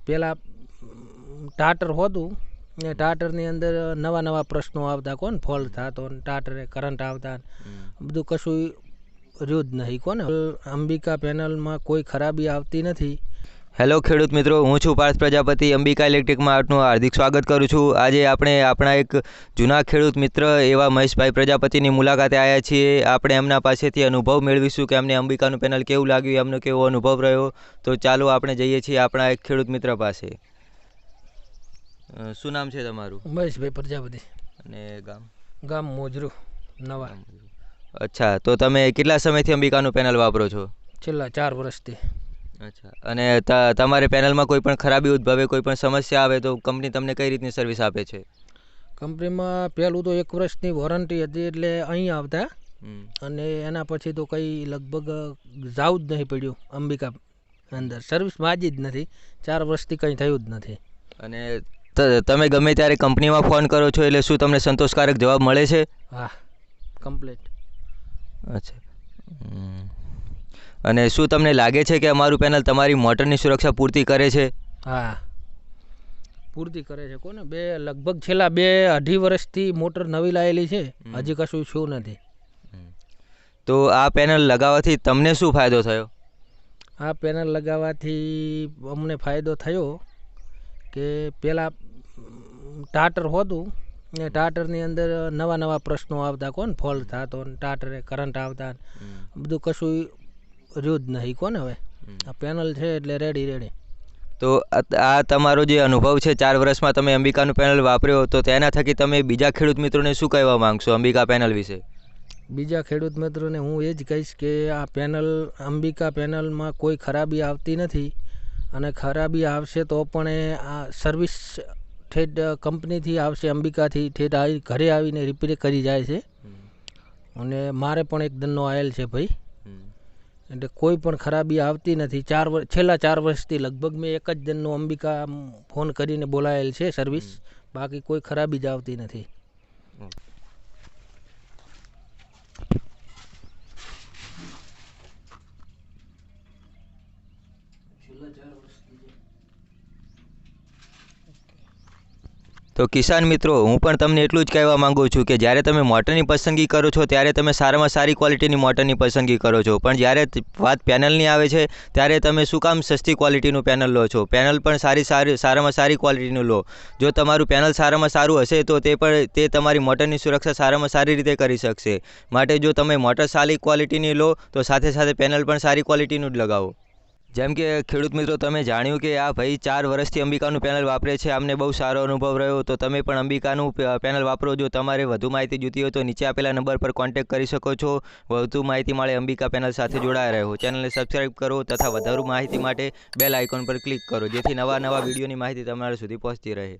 પહેલાં ટાટર હોતું ને ટાટરની અંદર નવા નવા પ્રશ્નો આવતા કોને ફોલ્ટ થતો ને ટાટરે કરંટ આવતા બધું કશું રહ્યું જ નહીં કોને અંબિકા પેનલમાં કોઈ ખરાબી આવતી નથી. હેલો ખેડૂત મિત્રો, હું છું પાર્થ પ્રજાપતિ. અંબિકા ઇલેક્ટ્રિકમાં આપનું હાર્દિક સ્વાગત કરું છું. આજે આપણે આપણા એક જૂના ખેડૂત મિત્ર એવા મહેશભાઈ પ્રજાપતિની મુલાકાતે આવ્યા છીએ. આપણે એમના પાસેથી અનુભવ મેળવીશું કે અમને અંબિકાનું પેનલ કેવું લાગ્યું, એમનો કેવો અનુભવ રહ્યો. તો ચાલો આપણે જઈએ છીએ આપણા એક ખેડૂત મિત્ર પાસે. શું નામ છે તમારું? મહેશભાઈ પ્રજાપતિ. અને ગામ મોજરું નવા. અચ્છા, તો તમે કેટલા સમયથી અંબિકાનું પેનલ વાપરો છો? છેલ્લા 4 વર્ષથી. અચ્છા, અને તમારે પેનલમાં કોઈ પણ ખરાબી ઉદ્ભવે, કોઈ પણ સમસ્યા આવે તો કંપની તમને કઈ રીતની સર્વિસ આપે છે? કંપનીમાં પહેલું તો 1 વર્ષની વોરંટી હતી એટલે અહીં આવતા, અને એના પછી તો કંઈ લગભગ જવું જ નહીં પડ્યું અંબિકા અંદર. સર્વિસ માજી જ નથી, 4 વર્ષથી કંઈ થયું જ નથી. અને તમે ગમે ત્યારે કંપનીમાં ફોન કરો છો એટલે શું તમને સંતોષકારક જવાબ મળે છે? હા, કમ્પ્લીટ. અચ્છા, અને શું તમને લાગે છે કે અમારું પેનલ તમારી મોટરની સુરક્ષા પૂરતી કરે છે? હા, પૂરતી કરે છે. કોને લગભગ છેલ્લા 2-2.5 વર્ષથી મોટર નવી લાવેલી છે, હજી કશું શું નથી. તો આ પેનલ લગાવવાથી તમને શું ફાયદો થયો? આ પેનલ લગાવવાથી અમને ફાયદો થયો કે પહેલાં ટાટર હોતું ને ટાટરની અંદર નવા નવા પ્રશ્નો આવતા કોને ફોલ્ટ થતો ને ટાટરે કરંટ આવતા બધું કશું રહ્યું જ નહીં કોને. હવે આ પેનલ છે એટલે રેડી. તો આ તમારો જે અનુભવ છે 4 વર્ષમાં તમે અંબિકાનું પેનલ વાપર્યો, તો તેના થકી તમે બીજા ખેડૂત મિત્રોને શું કહેવા માંગશો અંબિકા પેનલ વિશે? બીજા ખેડૂત મિત્રોને હું એ જ કહીશ કે આ પેનલ અંબિકા પેનલમાં કોઈ ખરાબી આવતી નથી, અને ખરાબી આવશે તો પણ આ સર્વિસ ઠેઠ કંપનીથી આવશે, અંબિકાથી ઠેઠ ઘરે આવીને રિપેર કરી જાય છે. અને મારે પણ એક દનનો આવેલ છે ભાઈ, એટલે કોઈ પણ ખરાબી આવતી નથી. છેલ્લા 4 વર્ષથી લગભગ મેં એક જ દનનો અંબિકા ફોન કરીને બોલાયેલ છે સર્વિસ, બાકી કોઈ ખરાબી જ આવતી નથી. તો કિસાન મિત્રો, હું પણ તમને એટલું જ કહેવા માગું છું કે જ્યારે તમે મોટરની પસંદગી કરો છો ત્યારે તમે સારામાં સારી ક્વોલિટીની મોટરની પસંદગી કરો છો, પણ જ્યારે વાત પેનલની આવે છે ત્યારે તમે શું કામ સસ્તી ક્વોલિટીનું પેનલ લો છો? પેનલ પણ સારામાં સારી ક્વોલિટીનું લો. જો તમારું પેનલ સારામાં સારું હશે તો તે તમારી મોટરની સુરક્ષા સારામાં સારી રીતે કરી શકશે. માટે જો તમે મોટર સારી ક્વોલિટીની લો તો સાથે સાથે પેનલ પણ સારી ક્વોલિટીનું જ લગાવો. જેમ કે ખેડૂત મિત્રો, તમે જાણ્યું કે આ ભાઈ 4 વર્ષથી અંબિકાનું પેનલ વાપરે છે, અમને બહુ સારો અનુભવ રહ્યો. તો તમે પણ અંબિકાનું પેનલ વાપરો. જો તમારે વધુ માહિતી જોઈતી હોય તો નીચે આપેલા નંબર પર કોન્ટેક્ટ કરી શકો છો. વધુ માહિતી મળે અંબિકા પેનલ સાથે જોડાયા રહો. ચેનલને સબસ્ક્રાઈબ કરો તથા વધારે માહિતી માટે બેલ આઇકોન પર ક્લિક કરો, જેથી નવા વિડીયોની માહિતી તમારા સુધી પહોંચતી રહે.